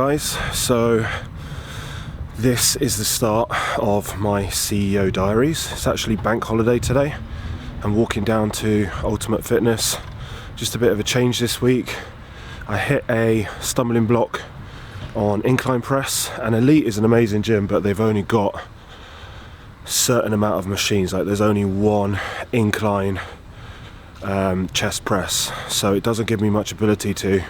Guys, so this is the start of my CEO Diaries. It's actually bank holiday today. I'm walking down to Ultimate Fitness. Just a bit of a change this week. I hit a stumbling block on incline press, and Elite is an amazing gym, but they've only got a certain amount of machines. Like there's only one incline chest press, so it doesn't give me much ability to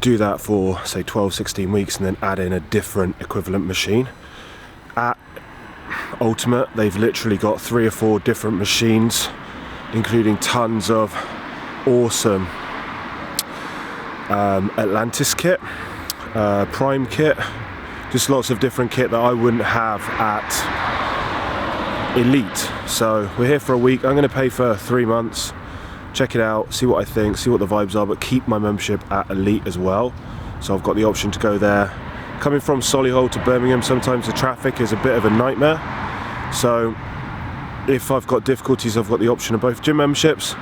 do that for say 12-16 weeks and then add in a different equivalent machine. At Ultimate they've literally got 3 or 4 different machines, including tons of awesome Atlantis kit, Prime kit, just lots of different kit that I wouldn't have at Elite. So we're here for a week. I'm going to pay for 3 months, check it out, see what I think, see what the vibes are, but keep my membership at Elite as well. So I've got the option to go there. Coming from Solihull to Birmingham, sometimes the traffic is a bit of a nightmare. So if I've got difficulties, I've got the option of both gym memberships.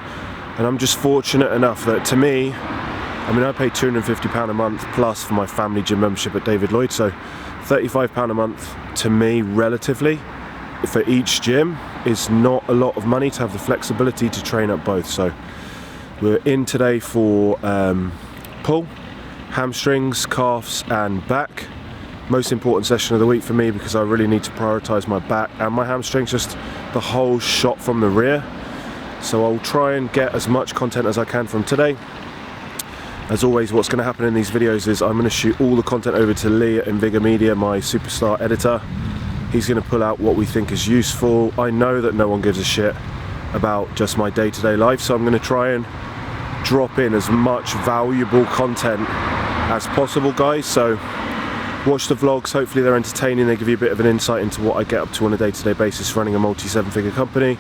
And I'm just fortunate enough that, to me, I mean, I pay £250 a month plus for my family gym membership at David Lloyd, so £35 a month to me, relatively, for each gym is not a lot of money to have the flexibility to train at both. So we're in today for pull, hamstrings, calves and back. Most important session of the week for me because I really need to prioritize my back and my hamstrings, just the whole shot from the rear. So I'll try and get as much content as I can from today. As always, what's going to happen in these videos is I'm going to shoot all the content over to Lee at Invigor Media, my superstar editor. He's going to pull out what we think is useful. I know that no one gives a shit about just my day-to-day life, so I'm going to try and drop in as much valuable content as possible, guys. So watch the vlogs, hopefully they're entertaining, they give you a bit of an insight into what I get up to on a day-to-day basis running a multi-7-figure company.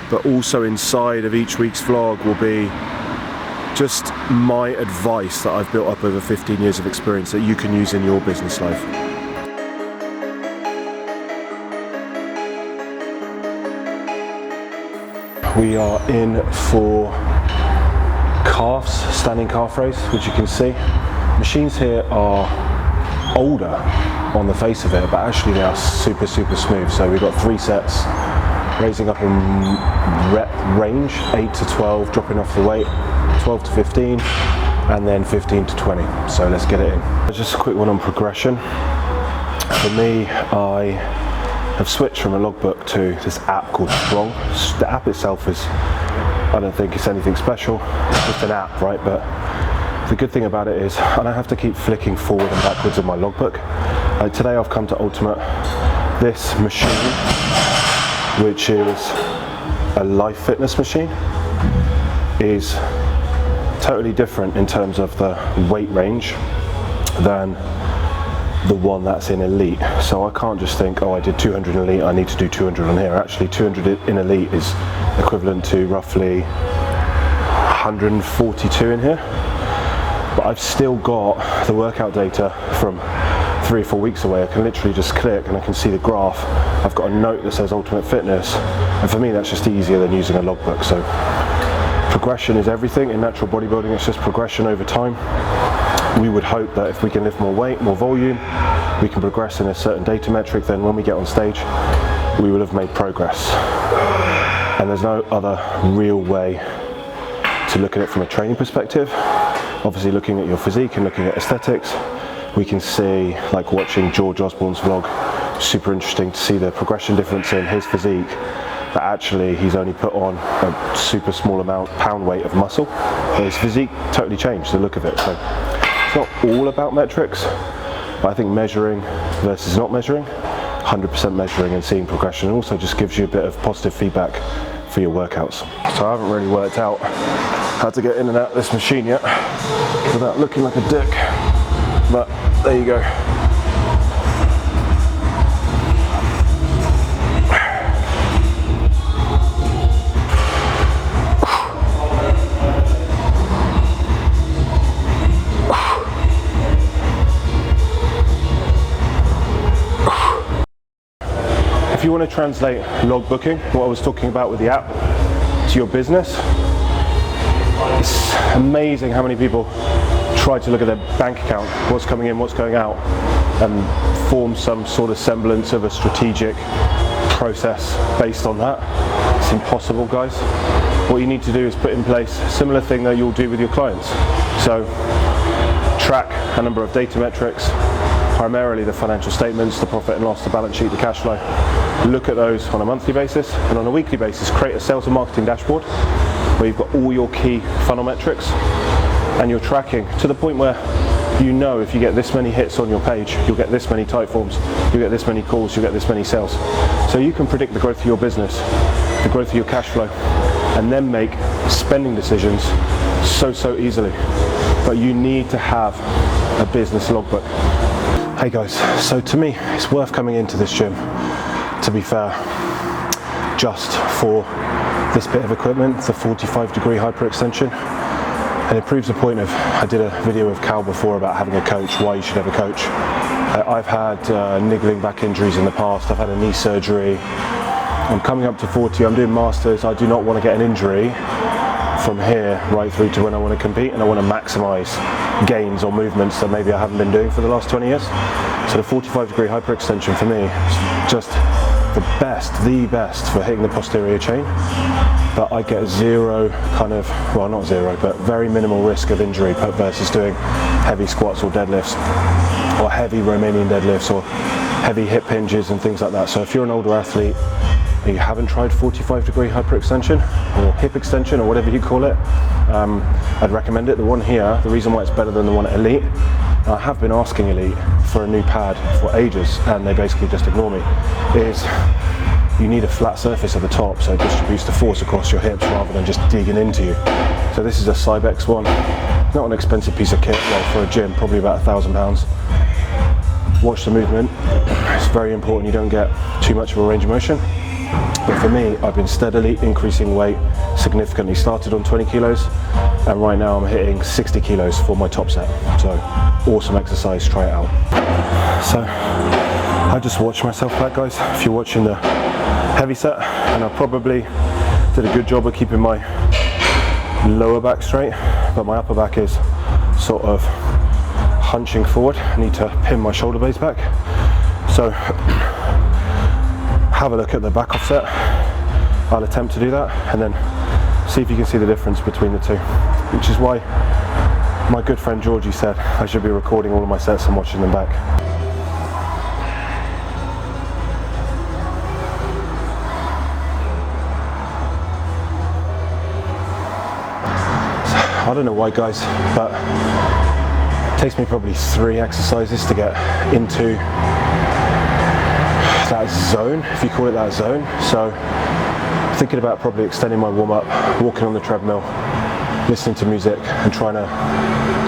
But also inside of each week's vlog will be just my advice that I've built up over 15 years of experience that you can use in your business life. We are in for calves, standing calf raise, which you can see. Machines here are older on the face of it, but actually they are super smooth. So we've got 3 sets, raising up in rep range, 8 to 12, dropping off the weight, 12 to 15, and then 15 to 20. So let's get it in. Just a quick one on progression. For me, I have switched from a logbook to this app called Strong. The app itself is, I don't think it's anything special, it's just an app, right? But the good thing about it is I don't have to keep flicking forward and backwards in my logbook. Today I've come to Ultimate. This machine, which is a life fitness machine, is totally different in terms of the weight range than the one that's in Elite. So I can't just think, oh, I did 200 in Elite, I need to do 200 on here. Actually 200 in Elite is equivalent to roughly 142 in here. But I've still got the workout data from 3 or 4 weeks away. I can literally just click and I can see the graph. I've got a note that says Ultimate Fitness, and for me that's just easier than using a logbook. So progression is everything in natural bodybuilding. It's just progression over time. We would hope that if we can lift more weight, more volume, we can progress in a certain data metric, then when we get on stage, we will have made progress. And there's no other real way to look at it from a training perspective. Obviously looking at your physique and looking at aesthetics, we can see, like watching George Osborne's vlog, super interesting to see the progression difference in his physique, but actually he's only put on a super small amount, pound weight of muscle. So his physique totally changed, the look of it. So it's not all about metrics, but I think measuring versus not measuring, 100% measuring and seeing progression also just gives you a bit of positive feedback for your workouts. So I haven't really worked out how to get in and out of this machine yet without looking like a dick, but there you go. If you want to translate logbooking, what I was talking about with the app, to your business, it's amazing how many people try to look at their bank account, what's coming in, what's going out, and form some sort of semblance of a strategic process based on that. It's impossible, guys. What you need to do is put in place a similar thing that you'll do with your clients. So track a number of data metrics, primarily the financial statements, the profit and loss, the balance sheet, the cash flow. Look at those on a monthly basis, and on a weekly basis create a sales and marketing dashboard where you've got all your key funnel metrics and you're tracking to the point where you know if you get this many hits on your page, you'll get this many type forms, you'll get this many calls, you'll get this many sales. So you can predict the growth of your business, the growth of your cash flow, and then make spending decisions so easily. But you need to have a business logbook. Hey guys, so to me it's worth coming into this gym, to be fair, just for this bit of equipment, the 45-degree hyperextension. And it proves the point of, I did a video with Kallu before about having a coach, why you should have a coach. I've had niggling back injuries in the past, I've had a knee surgery, I'm coming up to 40, I'm doing masters, I do not want to get an injury from here right through to when I want to compete, and I want to maximise gains or movements that maybe I haven't been doing for the last 20 years. So the 45-degree hyperextension for me is just the best for hitting the posterior chain. But I get zero kind of, well not zero, but very minimal risk of injury versus doing heavy squats or deadlifts, or heavy Romanian deadlifts, or heavy hip hinges and things like that. So if you're an older athlete, you haven't tried 45-degree hyperextension or hip extension or whatever you call it, I'd recommend it. The one here, the reason why it's better than the one at Elite, I have been asking Elite for a new pad for ages and they basically just ignore me, is you need a flat surface at the top so it distributes the force across your hips rather than just digging into you. So this is a Cybex one, not an expensive piece of kit, well, for a gym, probably about £1,000. Watch the movement, it's very important you don't get too much of a range of motion. But for me, I've been steadily increasing weight significantly. Started on 20 kilos and right now I'm hitting 60 kilos for my top set. So awesome exercise, try it out. So I just watched myself back, guys. If you're watching the heavy set, and I probably did a good job of keeping my lower back straight, but my upper back is sort of hunching forward. I need to pin my shoulder blades back. So have a look at the back offset. I'll attempt to do that and then see if you can see the difference between the two, which is why my good friend Georgie said I should be recording all of my sets and watching them back. I don't know why, guys, but it takes me probably 3 exercises to get into that zone, if you call it that zone. So thinking about probably extending my warm-up, walking on the treadmill, listening to music and trying to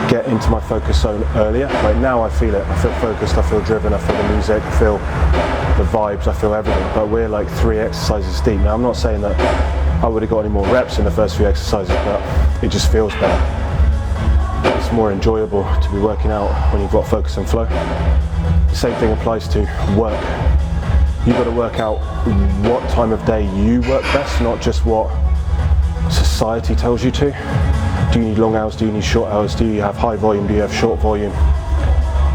get into my focus zone earlier. Like now I feel it, I feel focused, I feel driven, I feel the music, I feel the vibes, I feel everything. But we're like 3 exercises deep. Now I'm not saying that I would have got any more reps in the first few exercises, but it just feels better. It's more enjoyable to be working out when you've got focus and flow. The same thing applies to work. You've got to work out what time of day you work best, not just what society tells you to. Do you need long hours? Do you need short hours? Do you have high volume? Do you have short volume?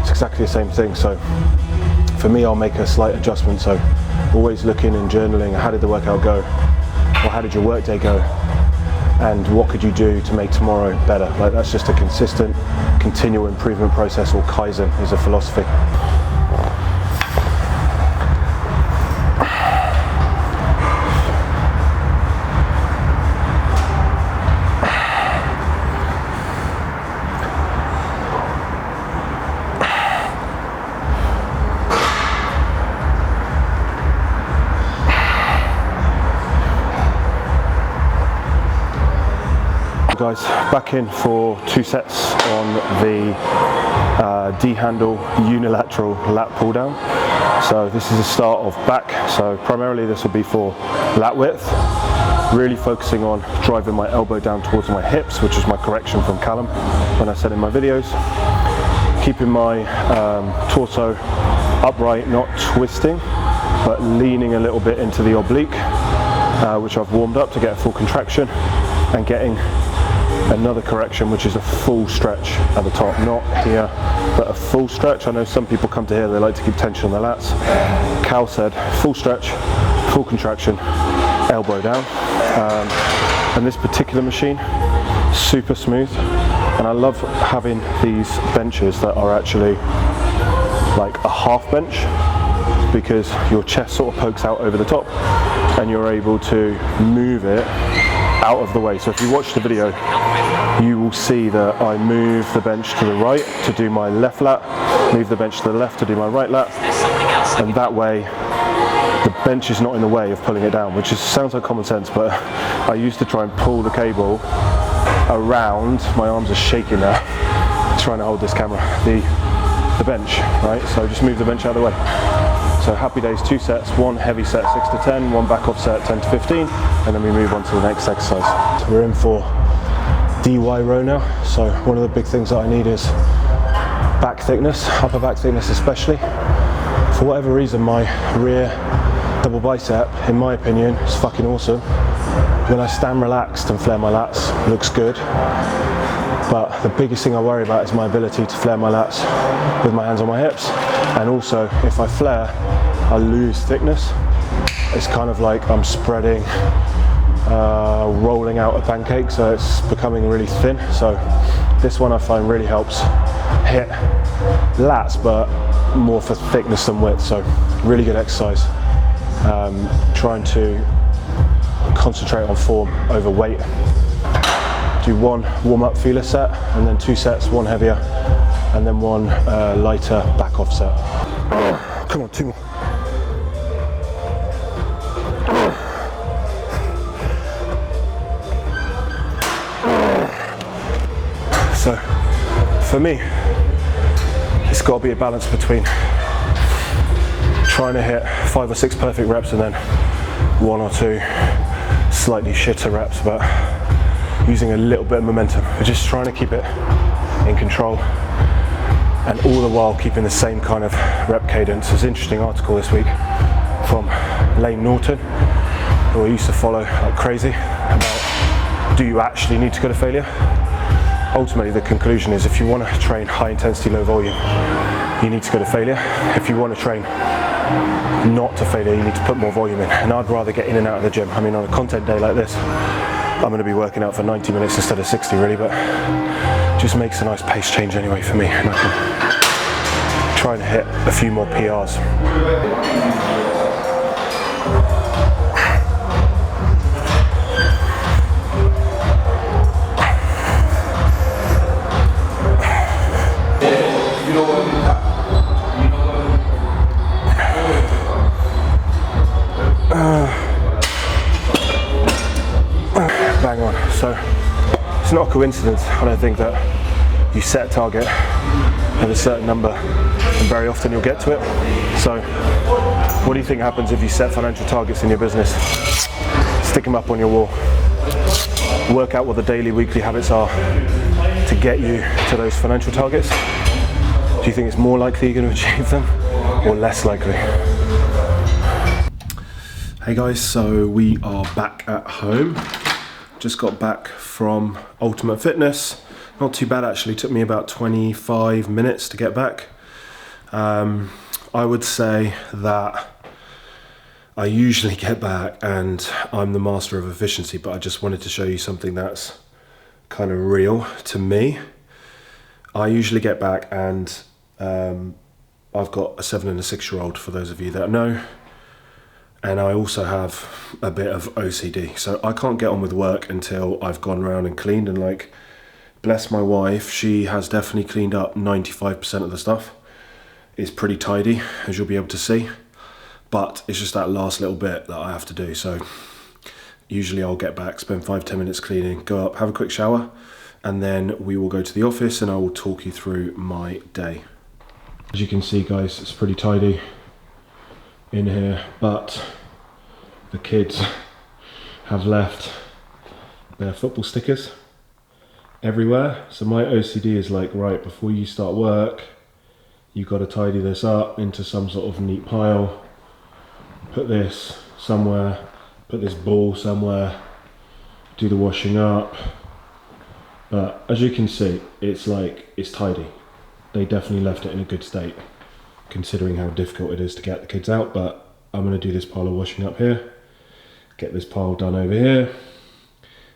It's exactly the same thing. So for me, I'll make a slight adjustment. So always looking and journaling, how did the workout go? Or how did your work day go? And what could you do to make tomorrow better? Like that's just a consistent, continual improvement process, or Kaizen is a philosophy. Guys, back in for 2 sets on the D-handle unilateral lat pull down. So this is the start of back, so primarily this will be for lat width, really focusing on driving my elbow down towards my hips, which is my correction from Callum when I said in my videos, keeping my torso upright, not twisting but leaning a little bit into the oblique, which I've warmed up to get a full contraction, and getting another correction, which is a full stretch at the top, not here, but a full stretch. I know some people come to here, they like to keep tension on their lats. Cal said full stretch, full contraction, elbow down. And this particular machine, super smooth, and I love having these benches that are actually like a half bench, because your chest sort of pokes out over the top and you're able to move it out of the way. So if you watch the video, you will see that I move the bench to the right to do my left lat, move the bench to the left to do my right lat, and that way the bench is not in the way of pulling it down, which sounds like common sense, but I used to try and pull the cable around, my arms are shaking now, trying to hold this camera, the bench, right? So just move the bench out of the way. So happy days, 2 sets, one heavy set 6 to 10, one back off set 10 to 15, and then we move on to the next exercise. So we're in for DY row now. So one of the big things that I need is back thickness, upper back thickness especially. For whatever reason, my rear double bicep, in my opinion, is fucking awesome. When I stand relaxed and flare my lats, it looks good. But the biggest thing I worry about is my ability to flare my lats with my hands on my hips. And also, if I flare, I lose thickness. It's kind of like I'm spreading, rolling out a pancake, so it's becoming really thin. So this one I find really helps hit lats, but more for thickness than width. So really good exercise. Trying to concentrate on form over weight. Do one warm-up feeler set, and then 2 sets, one heavier, and then one lighter back off set. Come on, 2 more. So, for me, it's got to be a balance between trying to hit 5 or 6 perfect reps and then 1 or 2 slightly shitter reps, but using a little bit of momentum. We're just trying to keep it in control, and all the while keeping the same kind of rep cadence. There's an interesting article this week from Lane Norton, who I used to follow like crazy, about do you actually need to go to failure? Ultimately, the conclusion is if you want to train high intensity, low volume, you need to go to failure. If you want to train not to failure, you need to put more volume in. And I'd rather get in and out of the gym. I mean, on a content day like this, I'm going to be working out for 90 minutes instead of 60 really, but just makes a nice pace change anyway for me, and I can try and hit a few more PRs. Bang on. So it's not a coincidence, I don't think, that you set a target at a certain number and very often you'll get to it. So what do you think happens if you set financial targets in your business? Stick them up on your wall. Work out what the daily, weekly habits are to get you to those financial targets. Do you think it's more likely you're going to achieve them or less likely? Hey guys, so we are back at home. Just got back from Ultimate Fitness. Not too bad actually, took me about 25 minutes to get back. I would say that I usually get back and I'm the master of efficiency, but I just wanted to show you something that's kind of real to me. I usually get back and I've got a 7 and a 6-year-old, for those of you that know. And I also have a bit of OCD, so I can't get on with work until I've gone around and cleaned. And like, bless my wife, she has definitely cleaned up 95% of the stuff. It's pretty tidy, as you'll be able to see, but it's just that last little bit that I have to do. So usually I'll get back, spend 5-10 minutes cleaning, go up, have a quick shower, and then we will go to the office and I will talk you through my day. As you can see guys, it's pretty tidy in here, but the kids have left their football stickers everywhere. So my OCD is like, right, before you start work, you've got to tidy this up into some sort of neat pile, put this somewhere, put this ball somewhere, do the washing up, But as you can see, it's tidy. They definitely left it in a good state, considering how difficult it is to get the kids out. But I'm going to do this pile of washing up here, get this pile done over here,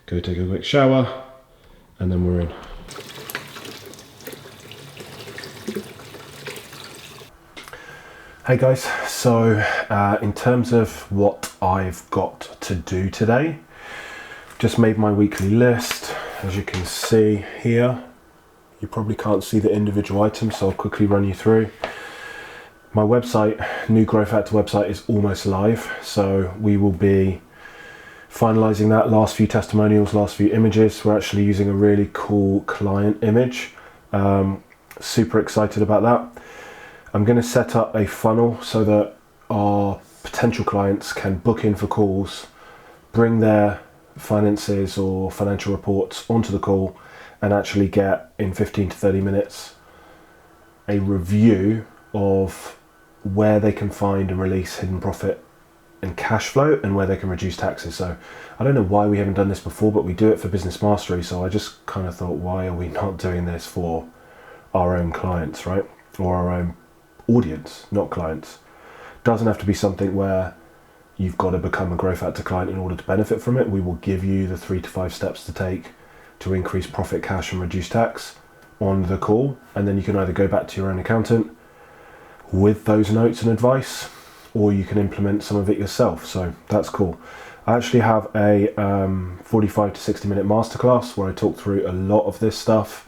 go take a quick shower, and then we're in. Hey guys, so in terms of what I've got to do today, just made my weekly list. As you can see here, you probably can't see the individual items, so I'll quickly run you through. My website, new Growth Factor website, is almost live, so we will be finalizing that. Last few testimonials, last few images. We're actually using a really cool client image. Super excited about that. I'm going to set up a funnel so that our potential clients can book in for calls, bring their finances or financial reports onto the call, and actually get in 15 to 30 minutes a review of where they can find and release hidden profit and cash flow, and where they can reduce taxes. So I don't know why we haven't done this before, but we do it for Business Mastery. So I just kind of thought, why are we not doing this for our own clients, right? Or our own audience, not clients. Doesn't have to be something where you've got to become a Growth Factor client in order to benefit from it. We will give you the 3 to 5 steps to take to increase profit, cash, and reduce tax on the call, and then you can either go back to your own accountant with those notes and advice, or you can implement some of it yourself. So that's cool. I actually have a 45 to 60 minute masterclass where I talk through a lot of this stuff.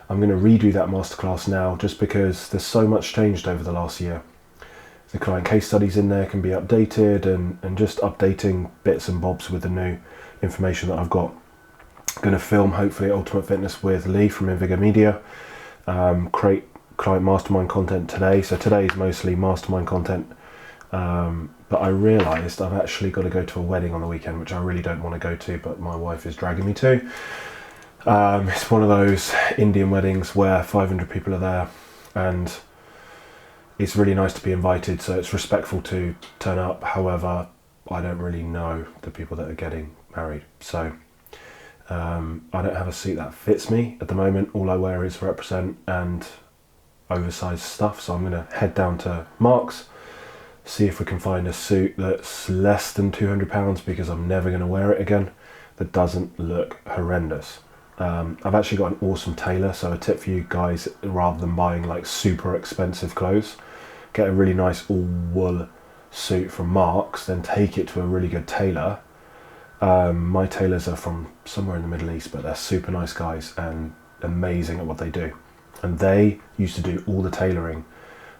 I'm going to redo that masterclass now just because there's so much changed over the last year. The client case studies in there can be updated, and just updating bits and bobs with the new information that I've got. I'm going to film hopefully Ultimate Fitness with Lee from Invigor Media, create client mastermind content today. So today is mostly mastermind content, but I realised I've actually got to go to a wedding on the weekend, which I really don't want to go to, but my wife is dragging me to. It's one of those Indian weddings where 500 people are there, and it's really nice to be invited, so it's respectful to turn up. However, I don't really know the people that are getting married, so I don't have a suit that fits me at the moment. All I wear is Represent and oversized stuff, so I'm going to head down to Marks, see if we can find a suit that's less than £200, because I'm never going to wear it again, that doesn't look horrendous. I've actually got an awesome tailor, so a tip for you guys, rather than buying like super expensive clothes, get a really nice all wool suit from Marks, then take it to a really good tailor. My tailors are from somewhere in the Middle East, but they're super nice guys and amazing at what they do. And they used to do all the tailoring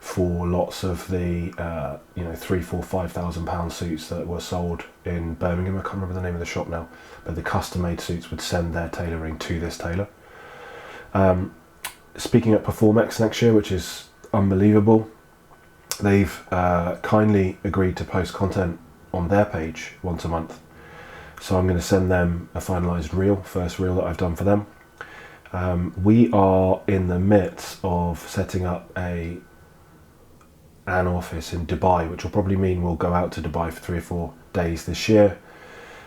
for lots of the £3,000, £4,000, £5,000 suits that were sold in Birmingham. I can't remember the name of the shop now, but the custom made suits would send their tailoring to this tailor. Speaking at Performex next year, which is unbelievable, they've kindly agreed to post content on their page once a month. So I'm going to send them a finalised reel, first reel that I've done for them. We are in the midst of setting up an office in Dubai, which will probably mean we'll go out to Dubai for 3 or 4 days this year,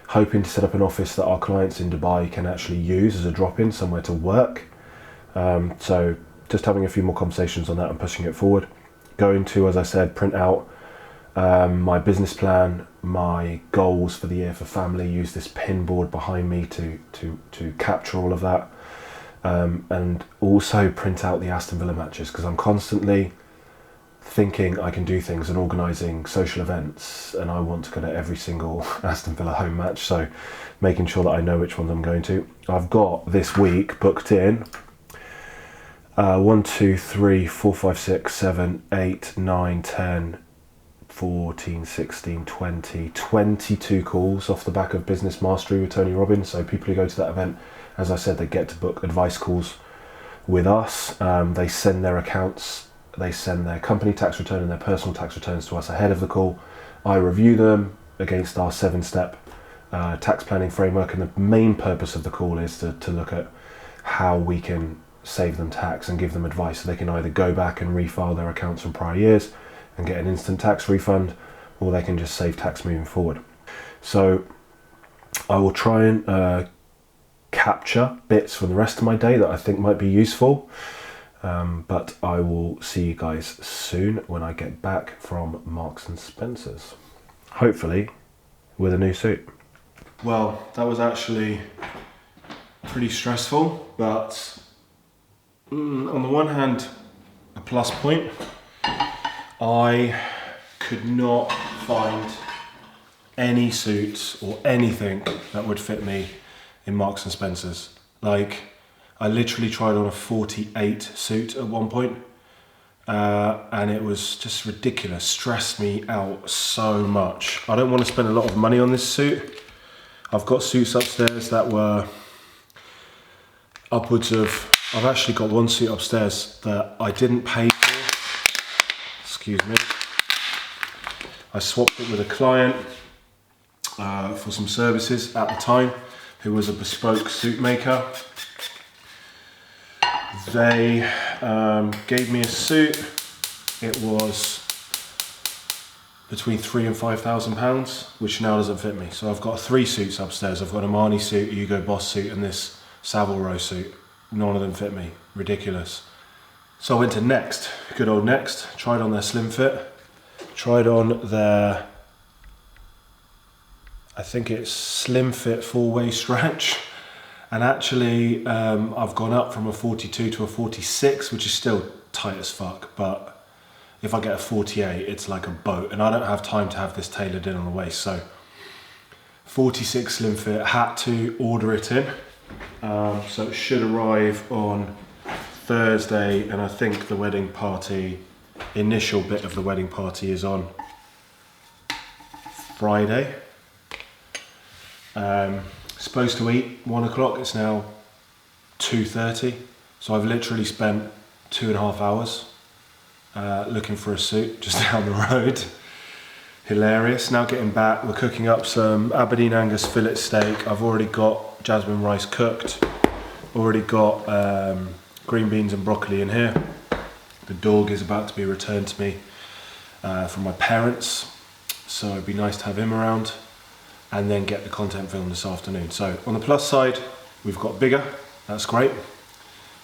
hoping to set up an office that our clients in Dubai can actually use as a drop-in, somewhere to work. So just having a few more conversations on that and pushing it forward. Going to, as I said, print out my business plan, my goals for the year for family, use this pin board behind me to capture all of that, and also print out the Aston Villa matches, because I'm constantly thinking I can do things and organising social events, and I want to go to every single Aston Villa home match, so making sure that I know which ones I'm going to. I've got this week booked in 1, 2, 3, 4, 5, 6, 7, 8, 9, 10, 14, 16, 20, 22 calls off the back of Business Mastery with Tony Robbins. So people who go to that event, as I said, they get to book advice calls with us. They send their accounts, they send their company tax return and their personal tax returns to us ahead of the call. I review them against our 7-step tax planning framework, and the main purpose of the call is to look at how we can save them tax and give them advice, so they can either go back and refile their accounts from prior years and get an instant tax refund, or they can just save tax moving forward. So I will try and capture bits from the rest of my day that I think might be useful. But I will see you guys soon when I get back from Marks and Spencer's. Hopefully with a new suit. Well, that was actually pretty stressful, but on the one hand, a plus point. I could not find any suits or anything that would fit me in Marks and Spencer's. Like, I literally tried on a 48 suit at one point, and it was just ridiculous, stressed me out so much. I don't want to spend a lot of money on this suit. I've got suits upstairs that were upwards of, I've actually got one suit upstairs that I didn't pay for, excuse me. I swapped it with a client for some services at the time, who was a bespoke suit maker. They gave me a suit. It was between £3,000 and £5,000, which now doesn't fit me. So I've got 3 suits upstairs. I've got a Marni suit, a Hugo Boss suit, and this Savile Row suit. None of them fit me. Ridiculous. So I went to Next, good old Next, tried on their Slim Fit, tried on their, I think it's Slim Fit full waist stretch. And actually, I've gone up from a 42 to a 46, which is still tight as fuck, but if I get a 48, it's like a boat, and I don't have time to have this tailored in on the waist, so 46 Slim Fit, had to order it in, so it should arrive on Thursday, and I think the wedding party, initial bit of the wedding party is on Friday. Supposed to eat 1 o'clock, it's now 2:30, so I've literally spent 2.5 hours looking for a suit just down the road. Hilarious. Now getting back, we're cooking up some Aberdeen Angus fillet steak. I've already got jasmine rice cooked, already got green beans and broccoli in here. The dog is about to be returned to me from my parents, so it'd be nice to have him around, and then get the content filmed this afternoon. So on the plus side, we've got bigger, that's great.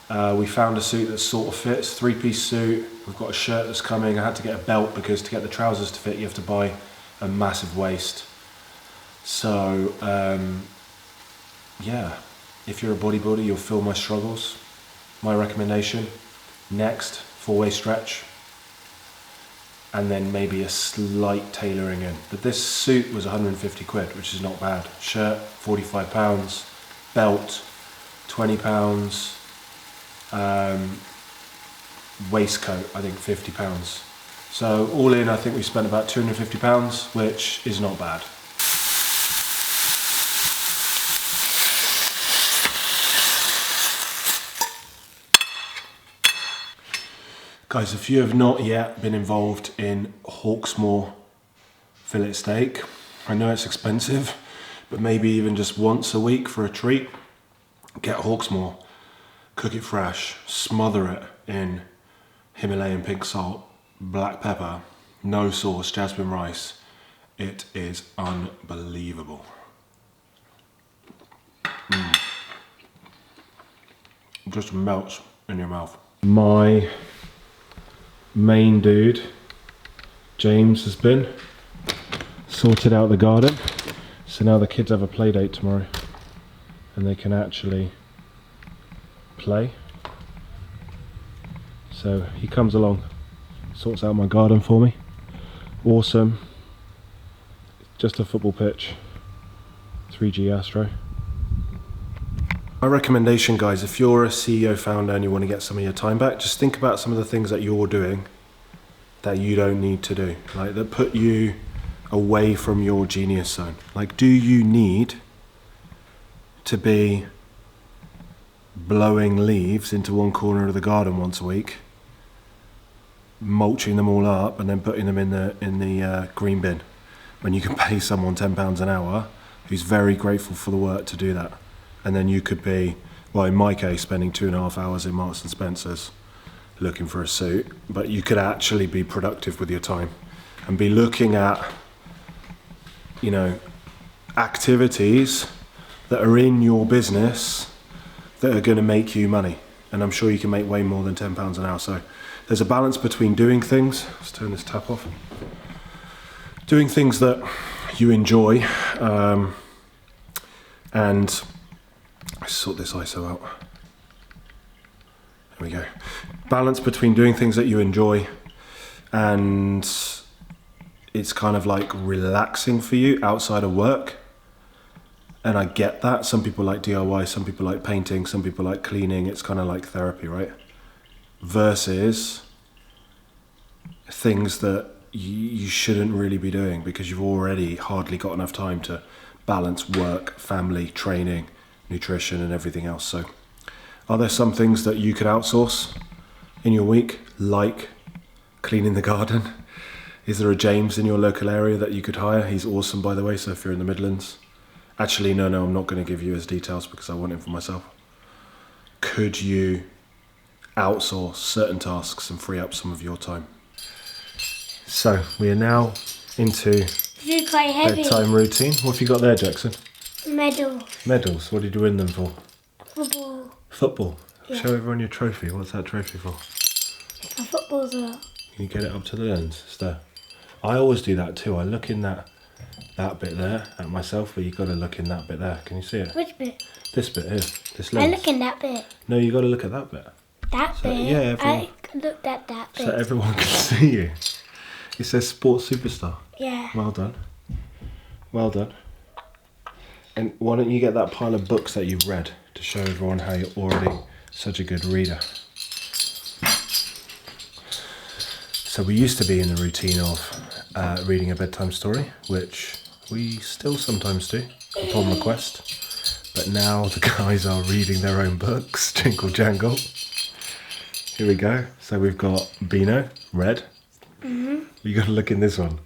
We found a suit that sort of fits, 3-piece suit. We've got a shirt that's coming. I had to get a belt because to get the trousers to fit, you have to buy a massive waist. So yeah, if you're a bodybuilder, you'll feel my struggles. My recommendation, Next, full-waist stretch, and then maybe a slight tailoring in. But this suit was 150 quid, which is not bad. Shirt, £45, belt, £20, waistcoat, I think £50. So all in, I think we spent about £250, which is not bad. Guys, if you have not yet been involved in Hawksmoor fillet steak, I know it's expensive, but maybe even just once a week for a treat, get Hawksmoor, cook it fresh, smother it in Himalayan pink salt, black pepper, no sauce, jasmine rice. It is unbelievable. It just melts in your mouth. My main dude, James, has been sorted out the garden, so now the kids have a play date tomorrow and they can actually play. So he comes along, sorts out my garden for me. Awesome. Just a football pitch, 3G Astro. My recommendation, guys, if you're a CEO founder and you want to get some of your time back, just think about some of the things that you're doing that you don't need to do, like that put you away from your genius zone. Like, do you need to be blowing leaves into one corner of the garden once a week, mulching them all up and then putting them in the green bin, when you can pay someone £10 an hour who's very grateful for the work to do that? And then you could be, well, in my case, spending 2.5 hours in Marks and Spencer's looking for a suit, but you could actually be productive with your time and be looking at, you know, activities that are in your business that are going to make you money. And I'm sure you can make way more than £10 an hour. So there's a balance between doing things. Let's turn this tap off. Doing things that you enjoy, and let's sort this ISO out. There we go. Balance between doing things that you enjoy and it's kind of like relaxing for you outside of work. And I get that. Some people like DIY, some people like painting, some people like cleaning. It's kind of like therapy, right? Versus things that you shouldn't really be doing because you've already hardly got enough time to balance work, family, training, nutrition and everything else. So are there some things that you could outsource in your week, like cleaning the garden? Is there a James in your local area that you could hire? He's awesome, by the way, so if you're in the Midlands. Actually, no, I'm not going to give you his details because I want him for myself. Could you outsource certain tasks and free up some of your time? So, we are now into bedtime routine. What have you got there, Jackson? Medals. Medals? What did you win them for? Football. Football? Yeah. Show everyone your trophy. What's that trophy for? My footballs are... Can you get it up to the lens? It's there. I always do that too. I look in that bit there at myself, but you've got to look in that bit there. Can you see it? Which bit? This bit here. This lens. I look in that bit. No, you got to look at that bit. That So, bit? yeah, everyone- I looked at that bit. So everyone can see you. It says Sports Superstar. Yeah. Well done. Well done. And why don't you get that pile of books that you've read to show everyone how you're already such a good reader. So we used to be in the routine of reading a bedtime story, which we still sometimes do upon request. But now the guys are reading their own books, jingle jangle. Here we go. So we've got Beano, red. You got to look in this one.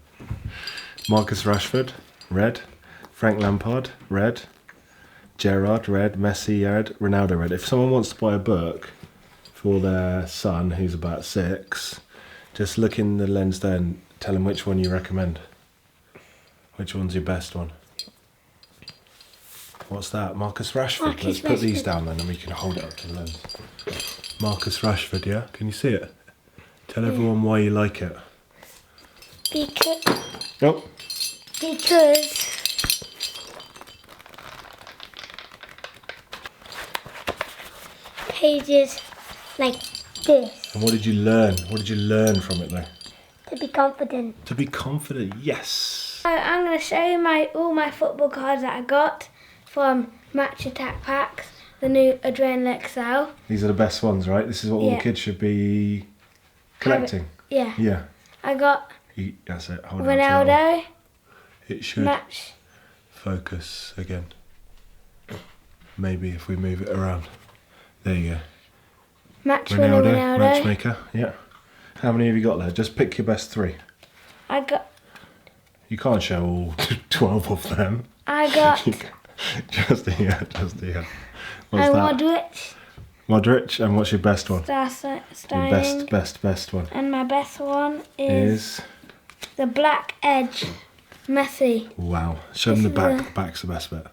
Marcus Rashford, red. Frank Lampard, red. Gerrard, red. Messi, red. Ronaldo, red. If someone wants to buy a book for their son, who's about 6, just look in the lens there and tell him which one you recommend. Which one's your best one? What's that? Marcus Rashford. Marcus Let's put these Rashford. down then and we can hold it up to the lens. Marcus Rashford, yeah? Can you see it? Tell everyone why you like it. Because pages like this. And what did you learn? What did you learn from it though? To be confident. To be confident, yes. So I'm going to show you all my football cards that I got from Match Attack Packs, the new Adrenaline XL. These are the best ones, right? This is what all the Yeah. kids should be collecting. Yeah. Yeah. I got That's it. Hold on to it. Ronaldo, It should Match. focus again. Maybe if we move it around. There you go. Match winner Ronaldo, Ronaldo. matchmaker. Yeah. How many have you got there? Just pick your best 3. I got You can't show all 12 of them. Just here. What's that? Modric, Modric, and what's your best one? Star Your Styling, best one and my best one is is the Black Edge Messi. wow. Show them the This is back. a- The back's the best bit.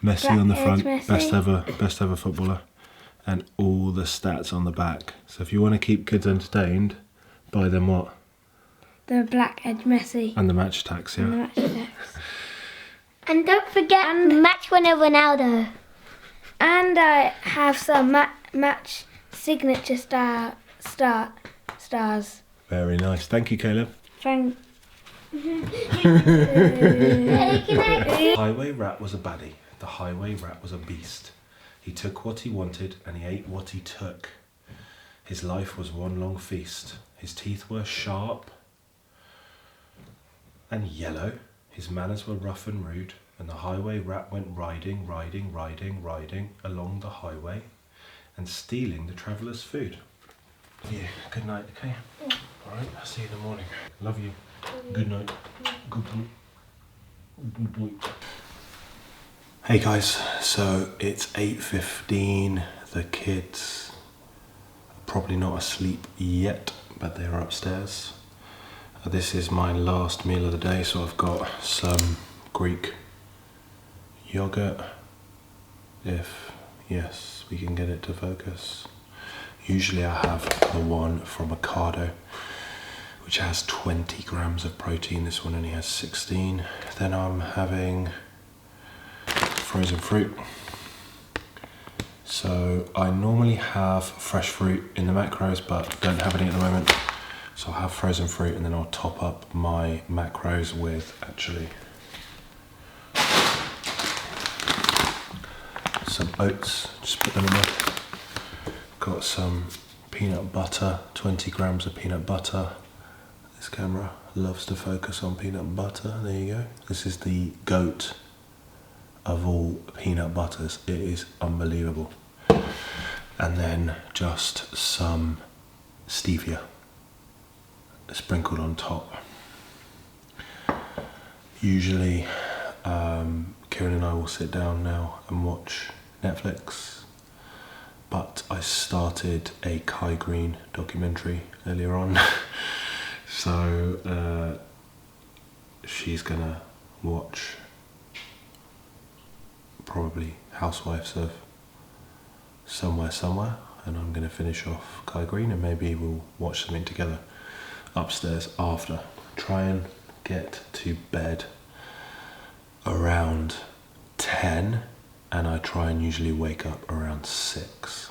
Messi Black on the Edge front, Messi. best ever footballer, and all the stats on the back. So if you want to keep kids entertained, buy them what? The Black Edge Messi. And the match attacks, yeah. And the Match Attacks. And don't forget Match winner Ronaldo. And I have some match signature stars. Very nice. Thank you, Caleb. Thank. Highway rat was a baddie. The highway rat was a beast. He took what he wanted and he ate what he took. His life was one long feast. His teeth were sharp and yellow. His manners were rough and rude. And the highway rat went riding along the highway and stealing the traveller's food. Yeah, good night, okay? Alright, I'll see you in the morning. Love you. Good night. Good boy. Good boy. Hey guys, so it's 8:15. The kids are probably not asleep yet, but they're upstairs. This is my last meal of the day, so I've got some Greek yogurt if, yes, we can get it to focus. Usually I have the one from Ocado, which has 20 grams of protein. This one only has 16. Then I'm having frozen fruit. So I normally have fresh fruit in the macros, but don't have any at the moment. So I'll have frozen fruit, and then I'll top up my macros with actually some oats. Just put them in there. Got some peanut butter, 20 grams of peanut butter. This camera loves to focus on peanut butter. There you go. This is the GOAT of all peanut butters. It is unbelievable. And then just some stevia sprinkled on top. Usually Kieran and I will sit down now and watch Netflix, but I started a Kai Green documentary earlier on. So she's gonna watch probably Housewives of Somewhere, and I'm gonna finish off Kai Green, and maybe we'll watch something together upstairs after. Try and get to bed around 10, and I try and usually wake up around 6.